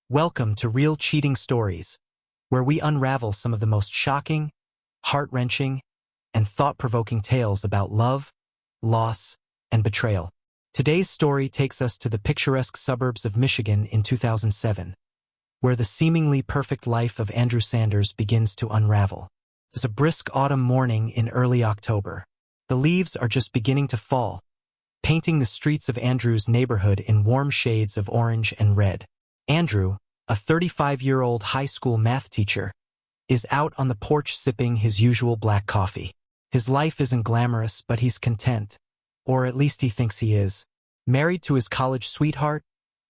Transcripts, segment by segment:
Welcome to Real Cheating Stories, where we unravel some of the most shocking, heart-wrenching, and thought-provoking tales about love, loss, and betrayal. Today's story takes us to the picturesque suburbs of Michigan in 2007, where the seemingly perfect life of Andrew Sanders begins to unravel. It's a brisk autumn morning in early October. The leaves are just beginning to fall, painting the streets of Andrew's neighborhood in warm shades of orange and red. Andrew, a 35-year-old high school math teacher, is out on the porch sipping his usual black coffee. His life isn't glamorous, but he's content, or at least he thinks he is. Married to his college sweetheart,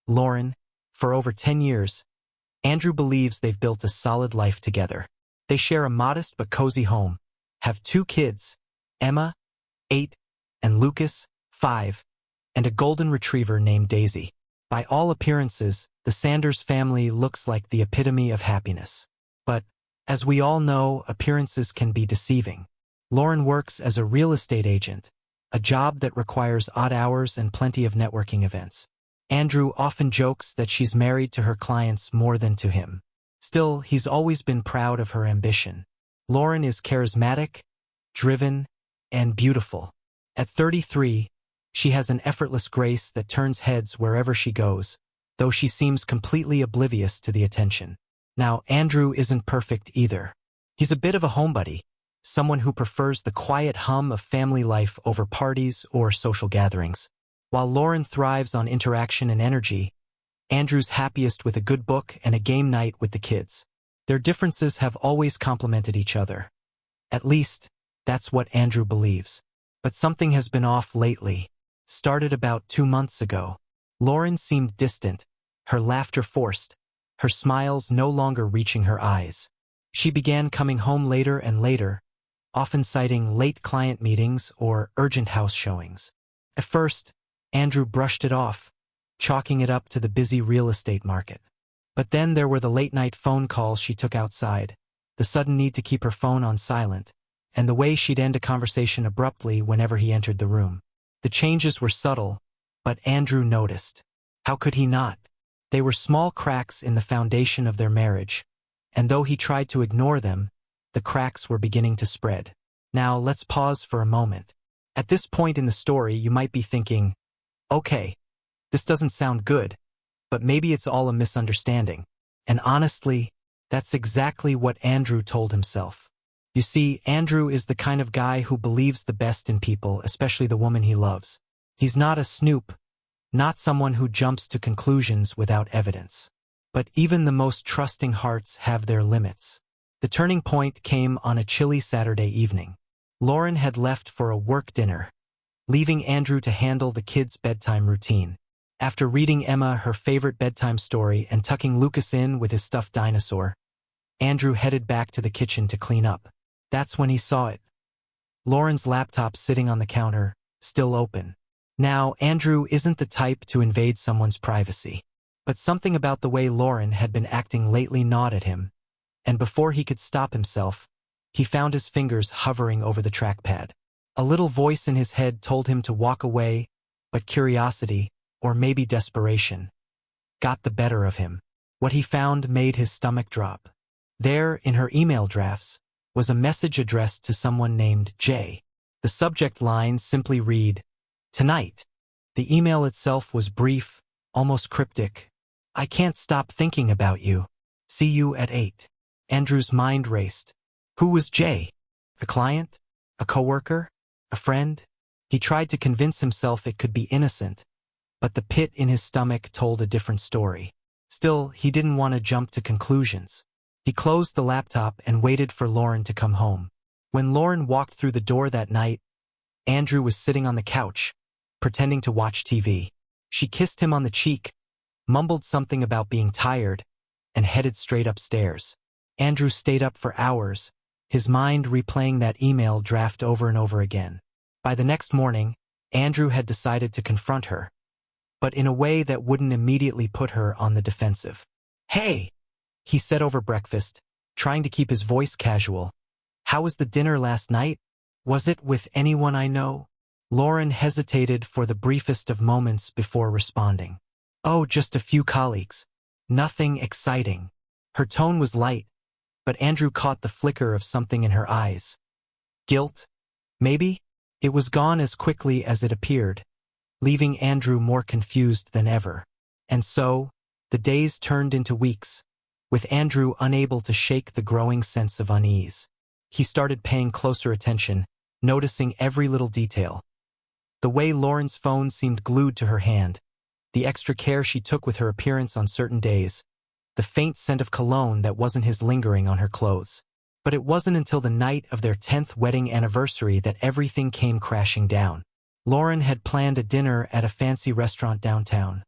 Lauren, for over 10 years, Andrew believes they've built a solid life together. They share a modest but cozy home, have 2 kids, Emma, 8, and Lucas, 5, and a golden retriever named Daisy. By all appearances, the Sanders family looks like the epitome of happiness. But, as we all know, appearances can be deceiving. Lauren works as a real estate agent, a job that requires odd hours and plenty of networking events. Andrew often jokes that she's married to her clients more than to him. Still, he's always been proud of her ambition. Lauren is charismatic, driven, and beautiful. At 33, she has an effortless grace that turns heads wherever she goes, though she seems completely oblivious to the attention. Now, Andrew isn't perfect either. He's a bit of a homebody, someone who prefers the quiet hum of family life over parties or social gatherings. While Lauren thrives on interaction and energy, Andrew's happiest with a good book and a game night with the kids. Their differences have always complemented each other. At least, that's what Andrew believes. But something has been off lately. Started about 2 months ago. Lauren seemed distant, her laughter forced, her smiles no longer reaching her eyes. She began coming home later and later, often citing late client meetings or urgent house showings. At first, Andrew brushed it off, chalking it up to the busy real estate market. But then there were the late-night phone calls she took outside, the sudden need to keep her phone on silent, and the way she'd end a conversation abruptly whenever he entered the room. The changes were subtle, but Andrew noticed. How could he not? They were small cracks in the foundation of their marriage, and though he tried to ignore them, the cracks were beginning to spread. Now, let's pause for a moment. At this point in the story, you might be thinking, okay, this doesn't sound good, but maybe it's all a misunderstanding. And honestly, that's exactly what Andrew told himself. You see, Andrew is the kind of guy who believes the best in people, especially the woman he loves. He's not a snoop, not someone who jumps to conclusions without evidence. But even the most trusting hearts have their limits. The turning point came on a chilly Saturday evening. Lauren had left for a work dinner, leaving Andrew to handle the kids' bedtime routine. After reading Emma her favorite bedtime story and tucking Lucas in with his stuffed dinosaur, Andrew headed back to the kitchen to clean up. That's when he saw it. Lauren's laptop sitting on the counter, still open. Now, Andrew isn't the type to invade someone's privacy. But something about the way Lauren had been acting lately gnawed at him, and before he could stop himself, he found his fingers hovering over the trackpad. A little voice in his head told him to walk away, but curiosity, or maybe desperation, got the better of him. What he found made his stomach drop. There, in her email drafts, was a message addressed to someone named Jay. The subject line simply read, "Tonight." The email itself was brief, almost cryptic. "I can't stop thinking about you. See you at 8. Andrew's mind raced. Who was Jay? A client? A coworker? A friend? He tried to convince himself it could be innocent, but the pit in his stomach told a different story. Still, he didn't want to jump to conclusions. He closed the laptop and waited for Lauren to come home. When Lauren walked through the door that night, Andrew was sitting on the couch, pretending to watch TV. She kissed him on the cheek, mumbled something about being tired, and headed straight upstairs. Andrew stayed up for hours, his mind replaying that email draft over and over again. By the next morning, Andrew had decided to confront her, but in a way that wouldn't immediately put her on the defensive. "Hey," he said over breakfast, trying to keep his voice casual. "How was the dinner last night? Was it with anyone I know?" Lauren hesitated for the briefest of moments before responding. "Oh, just a few colleagues. Nothing exciting. Her tone was light, but Andrew caught the flicker of something in her eyes. Guilt? Maybe? It was gone as quickly as it appeared, leaving Andrew more confused than ever. And so, the days turned into weeks, with Andrew unable to shake the growing sense of unease. He started paying closer attention, noticing every little detail. The way Lauren's phone seemed glued to her hand, the extra care she took with her appearance on certain days, the faint scent of cologne that wasn't his lingering on her clothes. But it wasn't until the night of their 10th wedding anniversary that everything came crashing down. Lauren had planned a dinner at a fancy restaurant downtown.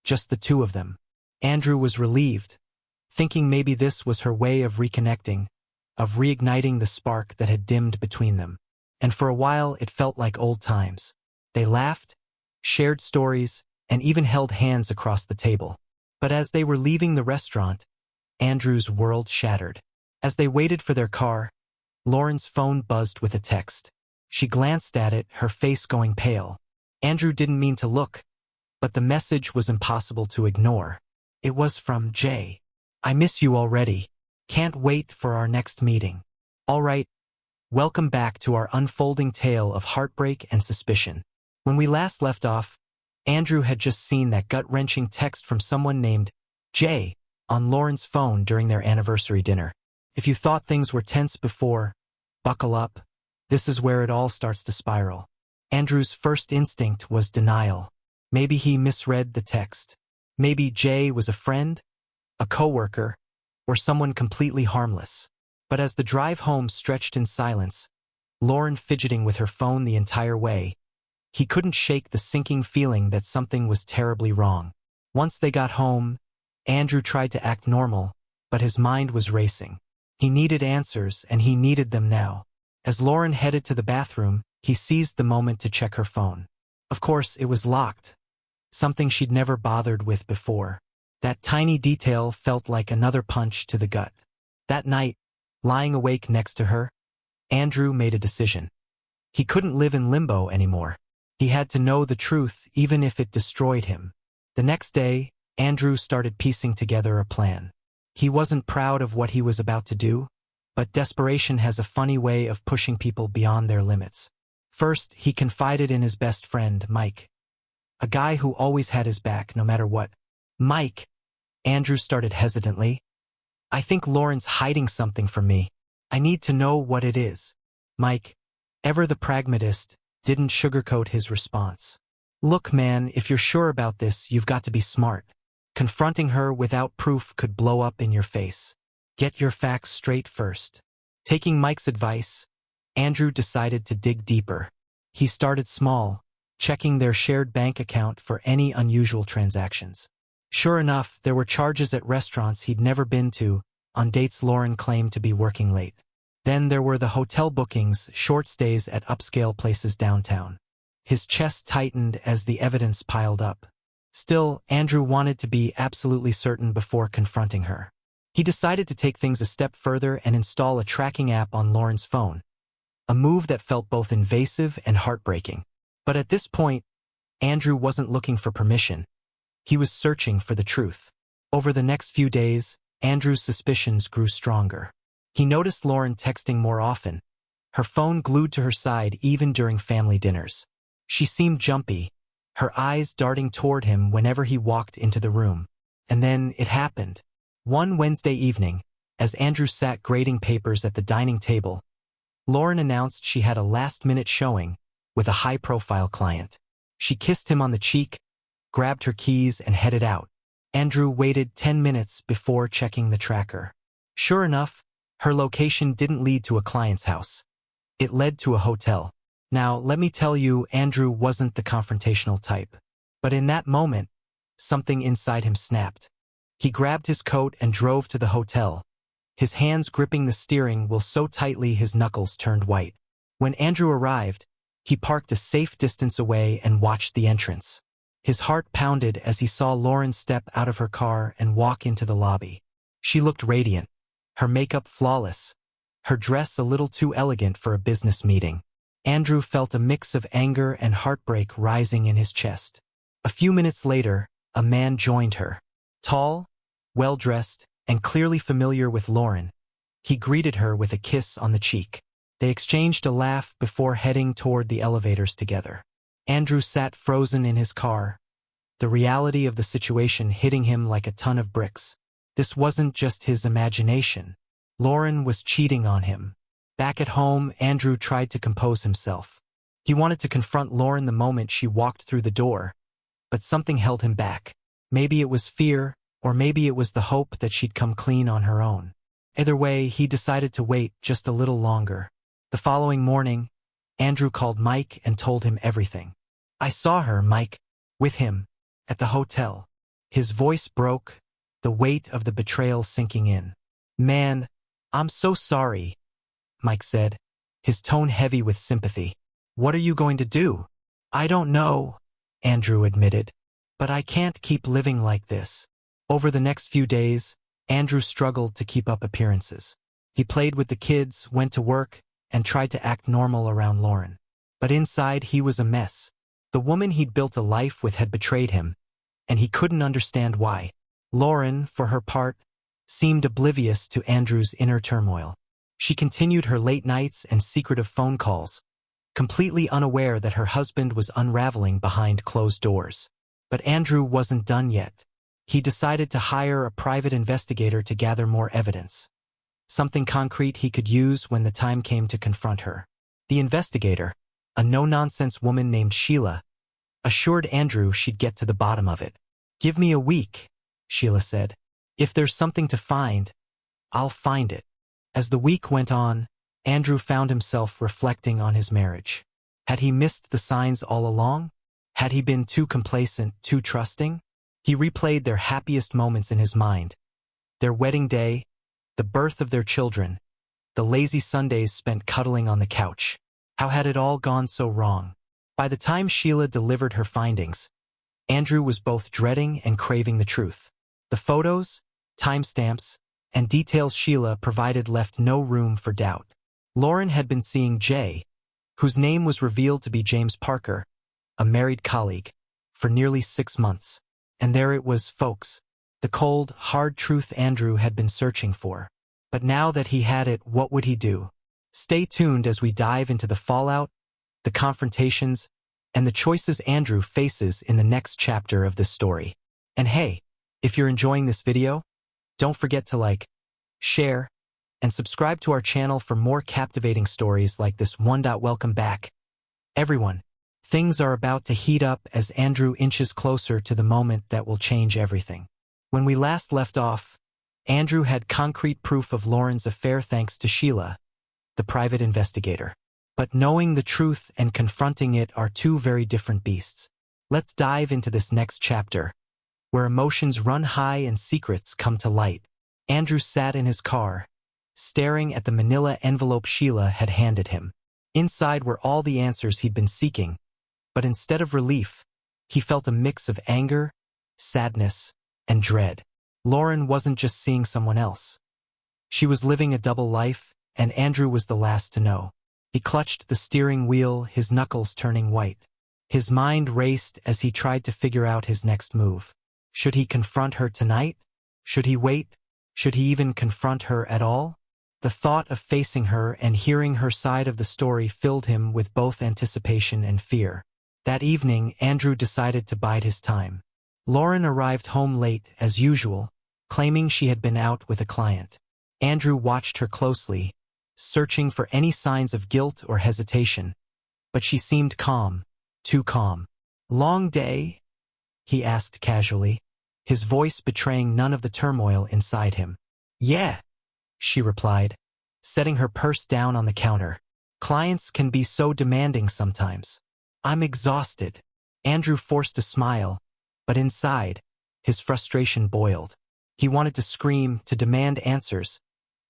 Just the two of them. Andrew was relieved, thinking maybe this was her way of reconnecting, of reigniting the spark that had dimmed between them. And for a while it felt like old times. They laughed, shared stories, and even held hands across the table. But as they were leaving the restaurant, Andrew's world shattered. As they waited for their car, Lauren's phone buzzed with a text. She glanced at it, her face going pale. Andrew didn't mean to look, but the message was impossible to ignore. It was from Jay. "I miss you already. Can't wait for our next meeting." All right, welcome back to our unfolding tale of heartbreak and suspicion. When we last left off, Andrew had just seen that gut-wrenching text from someone named Jay on Lauren's phone during their anniversary dinner. If you thought things were tense before, buckle up. This is where it all starts to spiral. Andrew's first instinct was denial. Maybe he misread the text. Maybe Jay was a friend, a coworker, or someone completely harmless. But as the drive home stretched in silence, Lauren fidgeting with her phone the entire way, he couldn't shake the sinking feeling that something was terribly wrong. Once they got home, Andrew tried to act normal, but his mind was racing. He needed answers, and he needed them now. As Lauren headed to the bathroom, he seized the moment to check her phone. Of course, it was locked, something she'd never bothered with before. That tiny detail felt like another punch to the gut. That night, lying awake next to her, Andrew made a decision. He couldn't live in limbo anymore. He had to know the truth, even if it destroyed him. The next day, Andrew started piecing together a plan. He wasn't proud of what he was about to do, but desperation has a funny way of pushing people beyond their limits. First, he confided in his best friend, Mike. A guy who always had his back, no matter what. "Mike," Andrew started hesitantly, "I think Lauren's hiding something from me. I need to know what it is." Mike, ever the pragmatist, didn't sugarcoat his response. "Look, man, if you're sure about this, you've got to be smart. Confronting her without proof could blow up in your face. Get your facts straight first." Taking Mike's advice, Andrew decided to dig deeper. He started small, checking their shared bank account for any unusual transactions. Sure enough, there were charges at restaurants he'd never been to, on dates Lauren claimed to be working late. Then there were the hotel bookings, short stays at upscale places downtown. His chest tightened as the evidence piled up. Still, Andrew wanted to be absolutely certain before confronting her. He decided to take things a step further and install a tracking app on Lauren's phone, a move that felt both invasive and heartbreaking. But at this point, Andrew wasn't looking for permission. He was searching for the truth. Over the next few days, Andrew's suspicions grew stronger. He noticed Lauren texting more often, her phone glued to her side even during family dinners. She seemed jumpy, her eyes darting toward him whenever he walked into the room. And then it happened. One Wednesday evening, as Andrew sat grading papers at the dining table, Lauren announced she had a last-minute showing with a high-profile client. She kissed him on the cheek, grabbed her keys, and headed out. Andrew waited 10 minutes before checking the tracker. Sure enough, her location didn't lead to a client's house. It led to a hotel. Now, let me tell you, Andrew wasn't the confrontational type. But in that moment, something inside him snapped. He grabbed his coat and drove to the hotel, his hands gripping the steering wheel so tightly his knuckles turned white. When Andrew arrived, he parked a safe distance away and watched the entrance. His heart pounded as he saw Lauren step out of her car and walk into the lobby. She looked radiant, her makeup flawless, her dress a little too elegant for a business meeting. Andrew felt a mix of anger and heartbreak rising in his chest. A few minutes later, a man joined her. Tall, well-dressed, and clearly familiar with Lauren. He greeted her with a kiss on the cheek. They exchanged a laugh before heading toward the elevators together. Andrew sat frozen in his car, the reality of the situation hitting him like a ton of bricks. This wasn't just his imagination. Lauren was cheating on him. Back at home, Andrew tried to compose himself. He wanted to confront Lauren the moment she walked through the door, but something held him back. Maybe it was fear, or maybe it was the hope that she'd come clean on her own. Either way, he decided to wait just a little longer. The following morning, Andrew called Mike and told him everything. "I saw her, Mike, with him, at the hotel." His voice broke, the weight of the betrayal sinking in. "Man, I'm so sorry," Mike said, his tone heavy with sympathy. "What are you going to do?" "I don't know," Andrew admitted, "but I can't keep living like this." Over the next few days, Andrew struggled to keep up appearances. He played with the kids, went to work, and tried to act normal around Lauren. But inside, he was a mess. The woman he'd built a life with had betrayed him, and he couldn't understand why. Lauren, for her part, seemed oblivious to Andrew's inner turmoil. She continued her late nights and secretive phone calls, completely unaware that her husband was unraveling behind closed doors. But Andrew wasn't done yet. He decided to hire a private investigator to gather more evidence. Something concrete he could use when the time came to confront her. The investigator, a no-nonsense woman named Sheila, assured Andrew she'd get to the bottom of it. "Give me a week," Sheila said. "If there's something to find, I'll find it." As the week went on, Andrew found himself reflecting on his marriage. Had he missed the signs all along? Had he been too complacent, too trusting? He replayed their happiest moments in his mind. Their wedding day, the birth of their children, the lazy Sundays spent cuddling on the couch. How had it all gone so wrong? By the time Sheila delivered her findings, Andrew was both dreading and craving the truth. The photos, timestamps, and details Sheila provided left no room for doubt. Lauren had been seeing Jay, whose name was revealed to be James Parker, a married colleague, for nearly 6 months. And there it was, folks, the cold, hard truth Andrew had been searching for. But now that he had it, what would he do? Stay tuned as we dive into the fallout, the confrontations, and the choices Andrew faces in the next chapter of this story. And hey, if you're enjoying this video, don't forget to like, share, and subscribe to our channel for more captivating stories like this one. Welcome back, everyone. Things are about to heat up as Andrew inches closer to the moment that will change everything. When we last left off, Andrew had concrete proof of Lauren's affair thanks to Sheila, the private investigator. But knowing the truth and confronting it are two very different beasts. Let's dive into this next chapter, where emotions run high and secrets come to light. Andrew sat in his car, staring at the manila envelope Sheila had handed him. Inside were all the answers he'd been seeking, but instead of relief, he felt a mix of anger, sadness, and dread. Lauren wasn't just seeing someone else. She was living a double life, and Andrew was the last to know. He clutched the steering wheel, his knuckles turning white. His mind raced as he tried to figure out his next move. Should he confront her tonight? Should he wait? Should he even confront her at all? The thought of facing her and hearing her side of the story filled him with both anticipation and fear. That evening, Andrew decided to bide his time. Lauren arrived home late, as usual, claiming she had been out with a client. Andrew watched her closely, searching for any signs of guilt or hesitation, but she seemed calm, too calm. "Long day?" he asked casually, his voice betraying none of the turmoil inside him. "Yeah," she replied, setting her purse down on the counter. "Clients can be so demanding sometimes. I'm exhausted." Andrew forced a smile, but inside, his frustration boiled. He wanted to scream, to demand answers,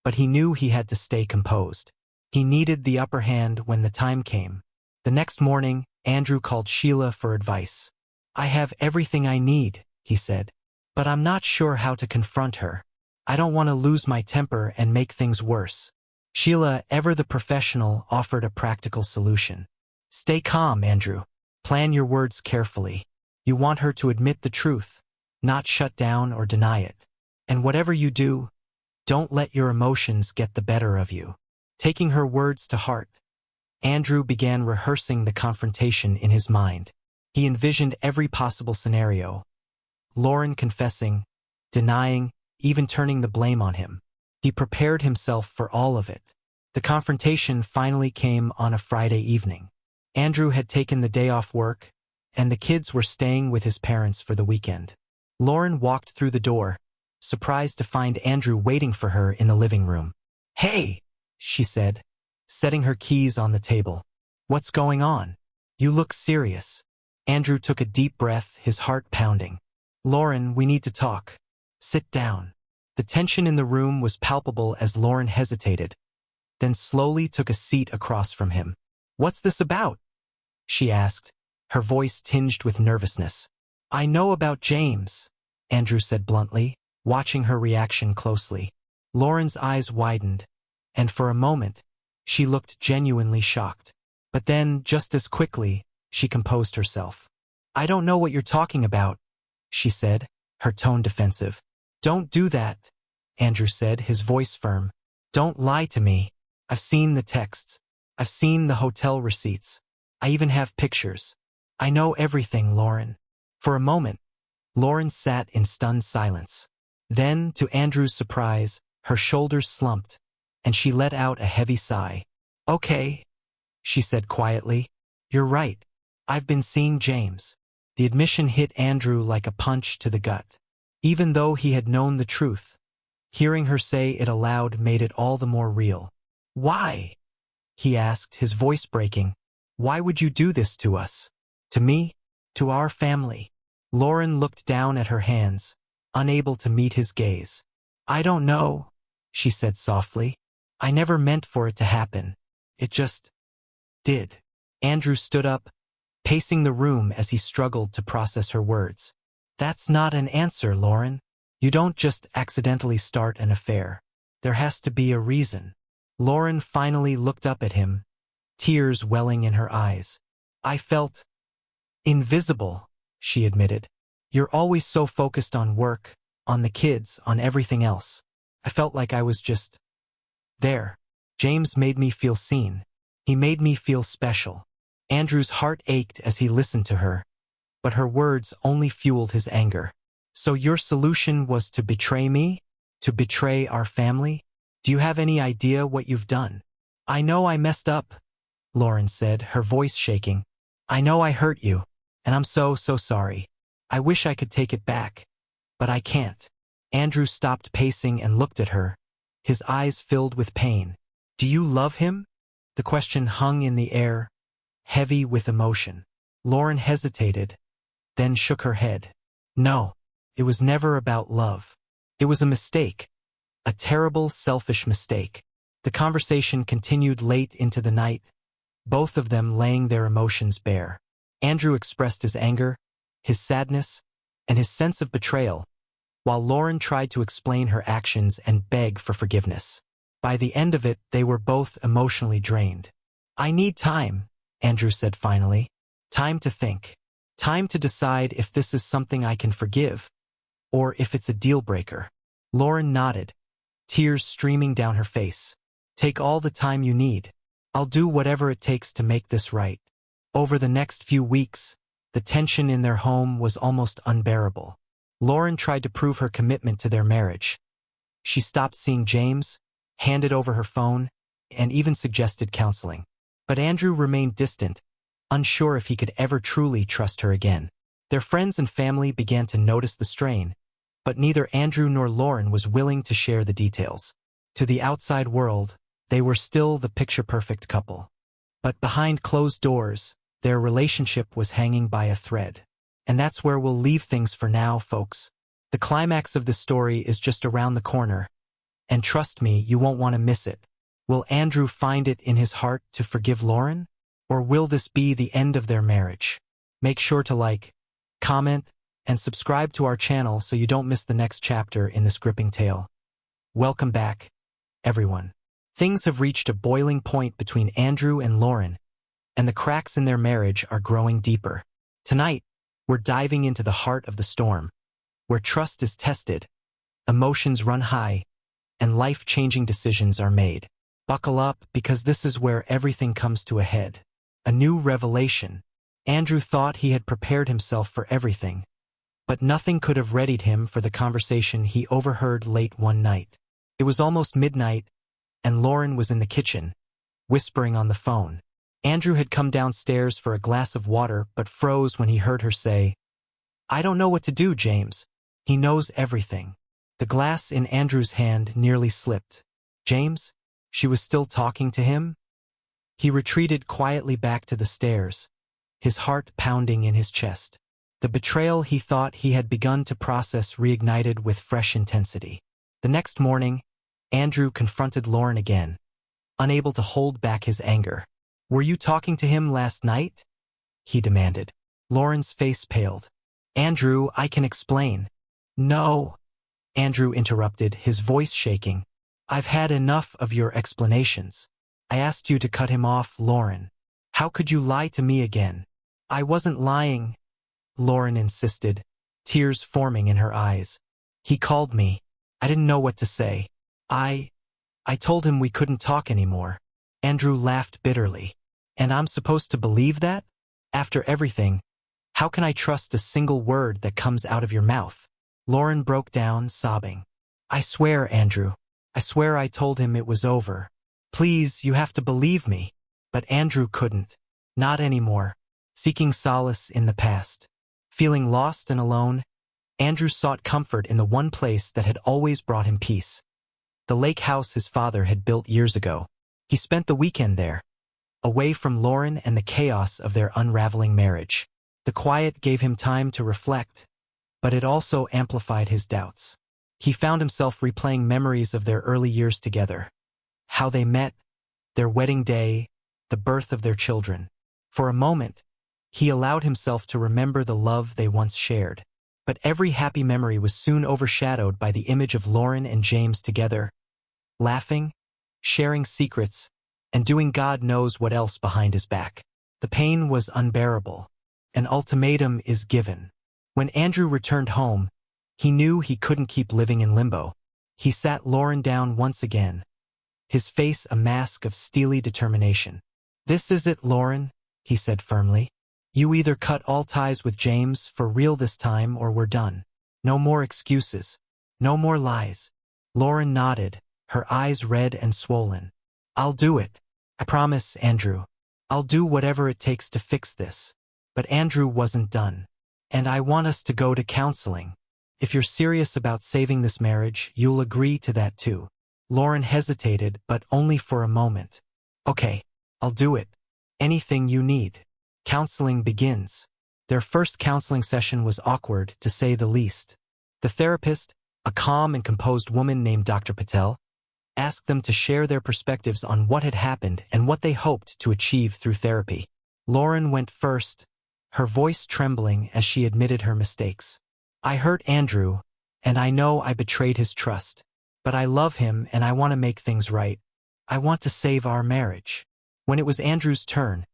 but he knew he had to stay composed. He needed the upper hand when the time came. The next morning, Andrew called Sheila for advice. "I have everything I need," he said, "but I'm not sure how to confront her. I don't want to lose my temper and make things worse." Sheila, ever the professional, offered a practical solution. "Stay calm, Andrew. Plan your words carefully. You want her to admit the truth, not shut down or deny it. And whatever you do, don't let your emotions get the better of you. Taking her words to heart, Andrew began rehearsing the confrontation in his mind. He envisioned every possible scenario. Lauren confessing, denying, even turning the blame on him. He prepared himself for all of it. The confrontation finally came on a Friday evening. Andrew had taken the day off work, and the kids were staying with his parents for the weekend. Lauren walked through the door, surprised to find Andrew waiting for her in the living room. "Hey," she said, setting her keys on the table. "What's going on? You look serious." Andrew took a deep breath, his heart pounding. "Lauren, we need to talk. Sit down." The tension in the room was palpable as Lauren hesitated, then slowly took a seat across from him. "What's this about?" she asked, her voice tinged with nervousness. "I know about James," Andrew said bluntly, watching her reaction closely. Lauren's eyes widened, and for a moment, she looked genuinely shocked. But then, just as quickly, she composed herself. "I don't know what you're talking about," she said, her tone defensive. "Don't do that," Andrew said, his voice firm. "Don't lie to me. I've seen the texts. I've seen the hotel receipts. I even have pictures. I know everything, Lauren." For a moment, Lauren sat in stunned silence. Then, to Andrew's surprise, her shoulders slumped, and she let out a heavy sigh. "Okay," she said quietly. "You're right. I've been seeing James." The admission hit Andrew like a punch to the gut. Even though he had known the truth, hearing her say it aloud made it all the more real. "Why?" he asked, his voice breaking. "Why would you do this to us? To me? To our family?" Lauren looked down at her hands, unable to meet his gaze. "I don't know," she said softly. "I never meant for it to happen. It just did." Andrew stood up, pacing the room as he struggled to process her words. "That's not an answer, Lauren. You don't just accidentally start an affair. There has to be a reason." Lauren finally looked up at him, tears welling in her eyes. "I felt invisible," she admitted. "You're always so focused on work, on the kids, on everything else. I felt like I was just there. James made me feel seen. He made me feel special." Andrew's heart ached as he listened to her, but her words only fueled his anger. "So your solution was to betray me? To betray our family? Do you have any idea what you've done?" "I know I messed up," Lauren said, her voice shaking. "I know I hurt you, and I'm so sorry. I wish I could take it back, but I can't." Andrew stopped pacing and looked at her, his eyes filled with pain. "Do you love him?" The question hung in the air, heavy with emotion. Lauren hesitated, then shook her head. "No, it was never about love. It was a mistake. A terrible, selfish mistake." The conversation continued late into the night, both of them laying their emotions bare. Andrew expressed his anger, his sadness, and his sense of betrayal, while Lauren tried to explain her actions and beg for forgiveness. By the end of it, they were both emotionally drained. "I need time," Andrew said finally. "Time to think. Time to decide if this is something I can forgive, or if it's a deal-breaker." Lauren nodded, tears streaming down her face. "Take all the time you need. I'll do whatever it takes to make this right." Over the next few weeks, the tension in their home was almost unbearable. Lauren tried to prove her commitment to their marriage. She stopped seeing James, handed over her phone, and even suggested counseling. But Andrew remained distant, unsure if he could ever truly trust her again. Their friends and family began to notice the strain, but neither Andrew nor Lauren was willing to share the details. To the outside world, they were still the picture-perfect couple. But behind closed doors, their relationship was hanging by a thread. And that's where we'll leave things for now, folks. The climax of the story is just around the corner, and trust me, you won't want to miss it. Will Andrew find it in his heart to forgive Lauren? Or will this be the end of their marriage? Make sure to like, comment, and subscribe to our channel so you don't miss the next chapter in this gripping tale. Welcome back, everyone. Things have reached a boiling point between Andrew and Lauren, and the cracks in their marriage are growing deeper. Tonight, we're diving into the heart of the storm, where trust is tested, emotions run high, and life-changing decisions are made. Buckle up, because this is where everything comes to a head. A new revelation. Andrew thought he had prepared himself for everything, but nothing could have readied him for the conversation he overheard late one night. It was almost midnight, and Lauren was in the kitchen, whispering on the phone. Andrew had come downstairs for a glass of water but froze when he heard her say, "I don't know what to do, James. He knows everything." The glass in Andrew's hand nearly slipped. "James?" She was still talking to him? He retreated quietly back to the stairs, his heart pounding in his chest. The betrayal he thought he had begun to process reignited with fresh intensity. The next morning, Andrew confronted Lauren again, unable to hold back his anger. "Were you talking to him last night?" he demanded. Lauren's face paled. "Andrew, I can explain." "No," Andrew interrupted, his voice shaking. "I've had enough of your explanations. I asked you to cut him off, Lauren. How could you lie to me again?" "I wasn't lying," Lauren insisted, tears forming in her eyes. "He called me. I didn't know what to say. I told him we couldn't talk anymore." Andrew laughed bitterly. "And I'm supposed to believe that? After everything, how can I trust a single word that comes out of your mouth?" Lauren broke down, sobbing. "I swear, Andrew. I swear I told him it was over. Please, you have to believe me." But Andrew couldn't. Not anymore. Seeking solace in the past. Feeling lost and alone, Andrew sought comfort in the one place that had always brought him peace. The lake house his father had built years ago. He spent the weekend there, away from Lauren and the chaos of their unraveling marriage. The quiet gave him time to reflect, but it also amplified his doubts. He found himself replaying memories of their early years together. How they met, their wedding day, the birth of their children. For a moment, he allowed himself to remember the love they once shared. But every happy memory was soon overshadowed by the image of Lauren and James together, laughing, sharing secrets, and doing God knows what else behind his back. The pain was unbearable. An ultimatum is given. When Andrew returned home, he knew he couldn't keep living in limbo. He sat Lauren down once again, his face a mask of steely determination. "This is it, Lauren," he said firmly. "You either cut all ties with James for real this time or we're done. No more excuses. No more lies." Lauren nodded, her eyes red and swollen. "I'll do it. I promise, Andrew. I'll do whatever it takes to fix this." But Andrew wasn't done. "And I want us to go to counseling. If you're serious about saving this marriage, you'll agree to that too." Lauren hesitated, but only for a moment. "Okay, I'll do it. Anything you need." Counseling begins. Their first counseling session was awkward, to say the least. The therapist, a calm and composed woman named Dr. Patel, asked them to share their perspectives on what had happened and what they hoped to achieve through therapy. Lauren went first, her voice trembling as she admitted her mistakes. "I hurt Andrew, and I know I betrayed his trust. But I love him and I want to make things right. I want to save our marriage." When it was Andrew's turn,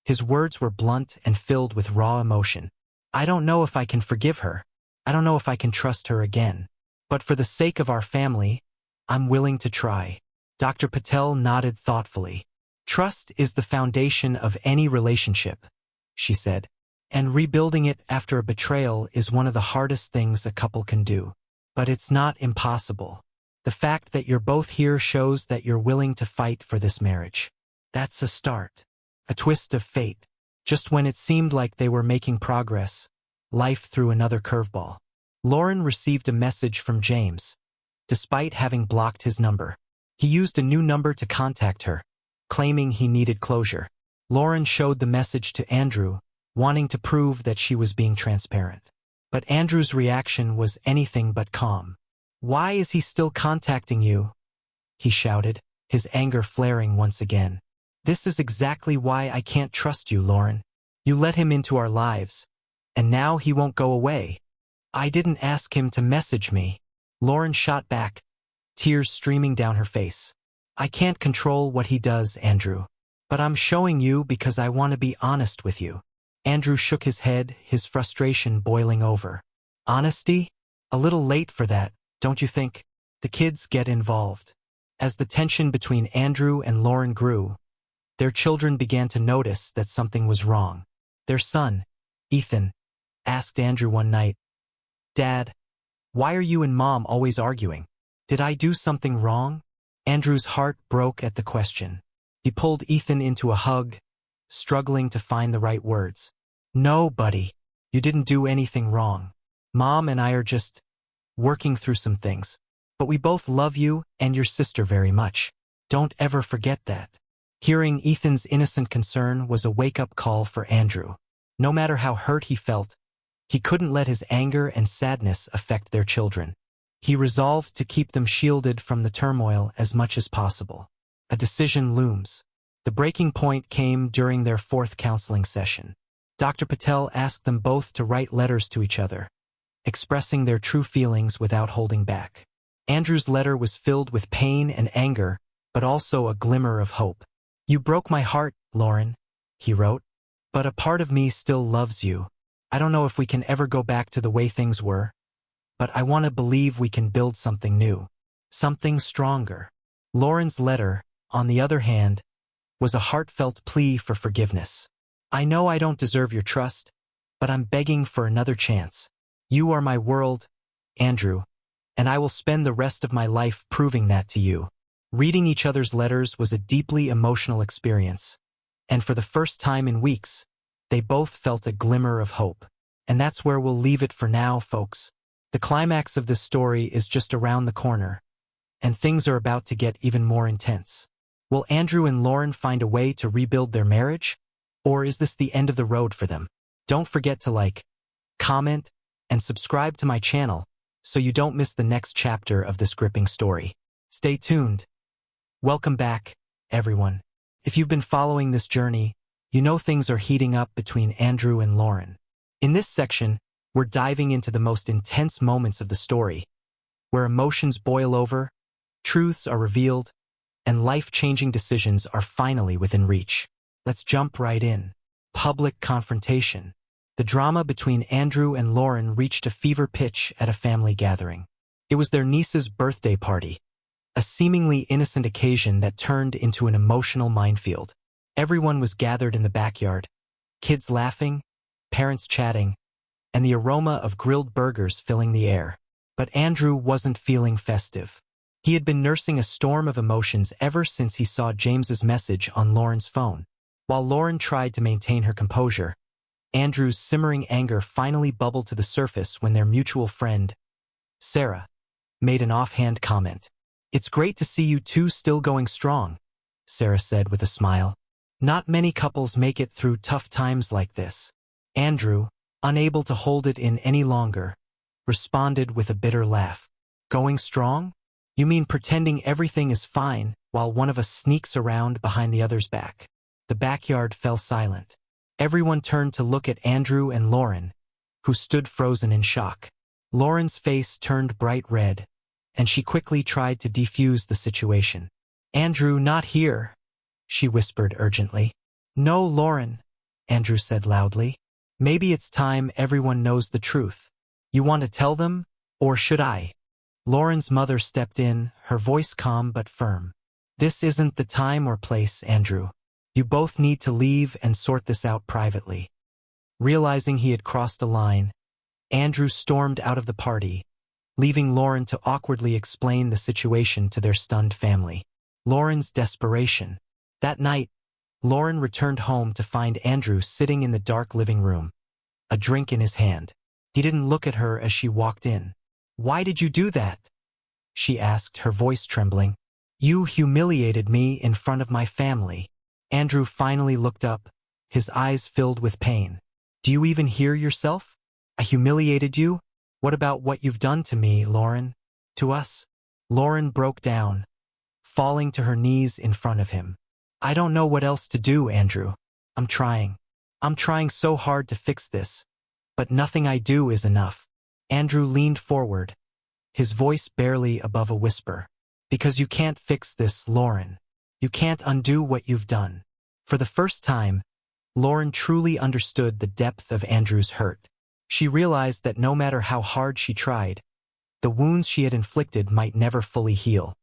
his words were blunt and filled with raw emotion. "I don't know if I can forgive her. I don't know if I can trust her again. But for the sake of our family, I'm willing to try." Dr. Patel nodded thoughtfully. "Trust is the foundation of any relationship," she said. "And rebuilding it after a betrayal is one of the hardest things a couple can do. But it's not impossible. The fact that you're both here shows that you're willing to fight for this marriage. That's a start. A twist of fate. Just when it seemed like they were making progress, life threw another curveball. Lauren received a message from James, despite having blocked his number. He used a new number to contact her, claiming he needed closure. Lauren showed the message to Andrew, wanting to prove that she was being transparent. But Andrew's reaction was anything but calm. "Why is he still contacting you?" he shouted, his anger flaring once again. "This is exactly why I can't trust you, Lauren. You let him into our lives, and now he won't go away." "I didn't ask him to message me," Lauren shot back, tears streaming down her face. "I can't control what he does, Andrew. But I'm showing you because I want to be honest with you." Andrew shook his head, his frustration boiling over. "Honesty? A little late for that. don't you think? The kids get involved. As the tension between Andrew and Lauren grew, their children began to notice that something was wrong. Their son, Ethan, asked Andrew one night, "Dad, why are you and Mom always arguing? Did I do something wrong?" Andrew's heart broke at the question. He pulled Ethan into a hug, struggling to find the right words. "No, buddy, you didn't do anything wrong. Mom and I are just working through some things. But we both love you and your sister very much. Don't ever forget that." Hearing Ethan's innocent concern was a wake-up call for Andrew. No matter how hurt he felt, he couldn't let his anger and sadness affect their children. He resolved to keep them shielded from the turmoil as much as possible. A decision looms. The breaking point came during their fourth counseling session. Dr. Patel asked them both to write letters to each other, expressing their true feelings without holding back. Andrew's letter was filled with pain and anger, but also a glimmer of hope. "You broke my heart, Lauren," he wrote, "but a part of me still loves you. I don't know if we can ever go back to the way things were, but I want to believe we can build something new, something stronger." Lauren's letter, on the other hand, was a heartfelt plea for forgiveness. "I know I don't deserve your trust, but I'm begging for another chance. You are my world, Andrew, and I will spend the rest of my life proving that to you." Reading each other's letters was a deeply emotional experience, and for the first time in weeks, they both felt a glimmer of hope. And that's where we'll leave it for now, folks. The climax of this story is just around the corner, and things are about to get even more intense. Will Andrew and Lauren find a way to rebuild their marriage? Or is this the end of the road for them? Don't forget to like, comment, and subscribe to my channel so you don't miss the next chapter of this gripping story. Stay tuned. Welcome back, everyone. If you've been following this journey, you know things are heating up between Andrew and Lauren. In this section, we're diving into the most intense moments of the story, where emotions boil over, truths are revealed, and life-changing decisions are finally within reach. Let's jump right in. Public confrontation. The drama between Andrew and Lauren reached a fever pitch at a family gathering. It was their niece's birthday party, a seemingly innocent occasion that turned into an emotional minefield. Everyone was gathered in the backyard, kids laughing, parents chatting, and the aroma of grilled burgers filling the air. But Andrew wasn't feeling festive. He had been nursing a storm of emotions ever since he saw James's message on Lauren's phone. While Lauren tried to maintain her composure, Andrew's simmering anger finally bubbled to the surface when their mutual friend, Sarah, made an offhand comment. "It's great to see you two still going strong," Sarah said with a smile. "Not many couples make it through tough times like this." Andrew, unable to hold it in any longer, responded with a bitter laugh. "Going strong? You mean pretending everything is fine while one of us sneaks around behind the other's back?" The backyard fell silent. Everyone turned to look at Andrew and Lauren, who stood frozen in shock. Lauren's face turned bright red, and she quickly tried to defuse the situation. "Andrew, not here," she whispered urgently. "No, Lauren," Andrew said loudly. "Maybe it's time everyone knows the truth. You want to tell them, or should I?" Lauren's mother stepped in, her voice calm but firm. "This isn't the time or place, Andrew. You both need to leave and sort this out privately." Realizing he had crossed a line, Andrew stormed out of the party, leaving Lauren to awkwardly explain the situation to their stunned family. Lauren's desperation. That night, Lauren returned home to find Andrew sitting in the dark living room, a drink in his hand. He didn't look at her as she walked in. "Why did you do that?" she asked, her voice trembling. "You humiliated me in front of my family." Andrew finally looked up, his eyes filled with pain. "Do you even hear yourself? I humiliated you? What about what you've done to me, Lauren? To us?" Lauren broke down, falling to her knees in front of him. "I don't know what else to do, Andrew. I'm trying. I'm trying so hard to fix this, but nothing I do is enough." Andrew leaned forward, his voice barely above a whisper. "Because you can't fix this, Lauren. You can't undo what you've done." For the first time, Lauren truly understood the depth of Andrew's hurt. She realized that no matter how hard she tried, The wounds she had inflicted might never fully heal.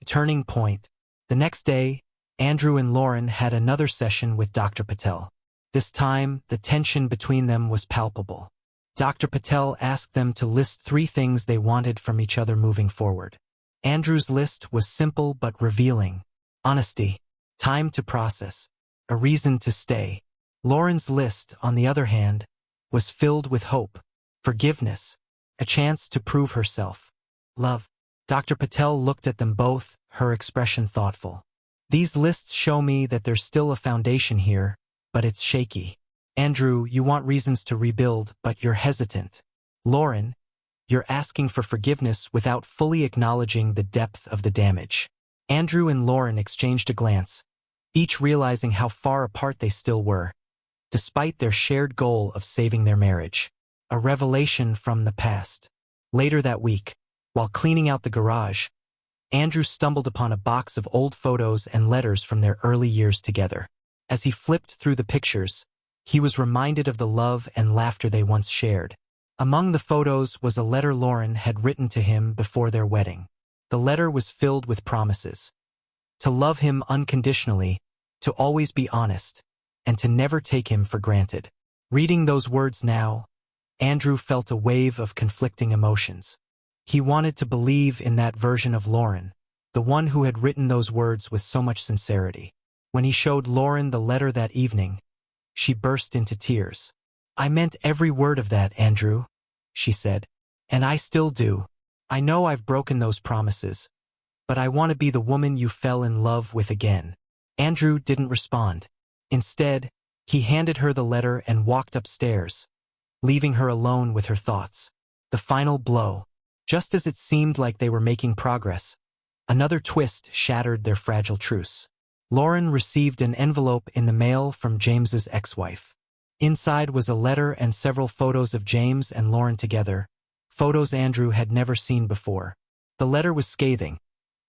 Turning point. The next day, Andrew and Lauren had another session with Dr. Patel. This time, the tension between them was palpable. Dr. Patel asked them to list 3 things they wanted from each other moving forward. Andrew's list was simple but revealing. Honesty, time to process, a reason to stay. Lauren's list, on the other hand, was filled with hope, forgiveness, a chance to prove herself, love. Dr. Patel looked at them both, her expression thoughtful. These lists show me that there's still a foundation here, but it's shaky. Andrew, you want reasons to rebuild, but you're hesitant. Lauren, you're asking for forgiveness without fully acknowledging the depth of the damage. Andrew and Lauren exchanged a glance, each realizing how far apart they still were, despite their shared goal of saving their marriage. A revelation from the past. Later that week, while cleaning out the garage, Andrew stumbled upon a box of old photos and letters from their early years together. As he flipped through the pictures, he was reminded of the love and laughter they once shared. Among the photos was a letter Lauren had written to him before their wedding. The letter was filled with promises. To love him unconditionally, to always be honest, and to never take him for granted. Reading those words now, Andrew felt a wave of conflicting emotions. He wanted to believe in that version of Lauren, the one who had written those words with so much sincerity. When he showed Lauren the letter that evening, she burst into tears. "I meant every word of that, Andrew," she said. "And I still do. I know I've broken those promises, but I want to be the woman you fell in love with again." Andrew didn't respond. Instead, he handed her the letter and walked upstairs, leaving her alone with her thoughts. The final blow. Just as it seemed like they were making progress, another twist shattered their fragile truce. Lauren received an envelope in the mail from James's ex-wife. Inside was a letter and several photos of James and Lauren together, photos Andrew had never seen before. The letter was scathing,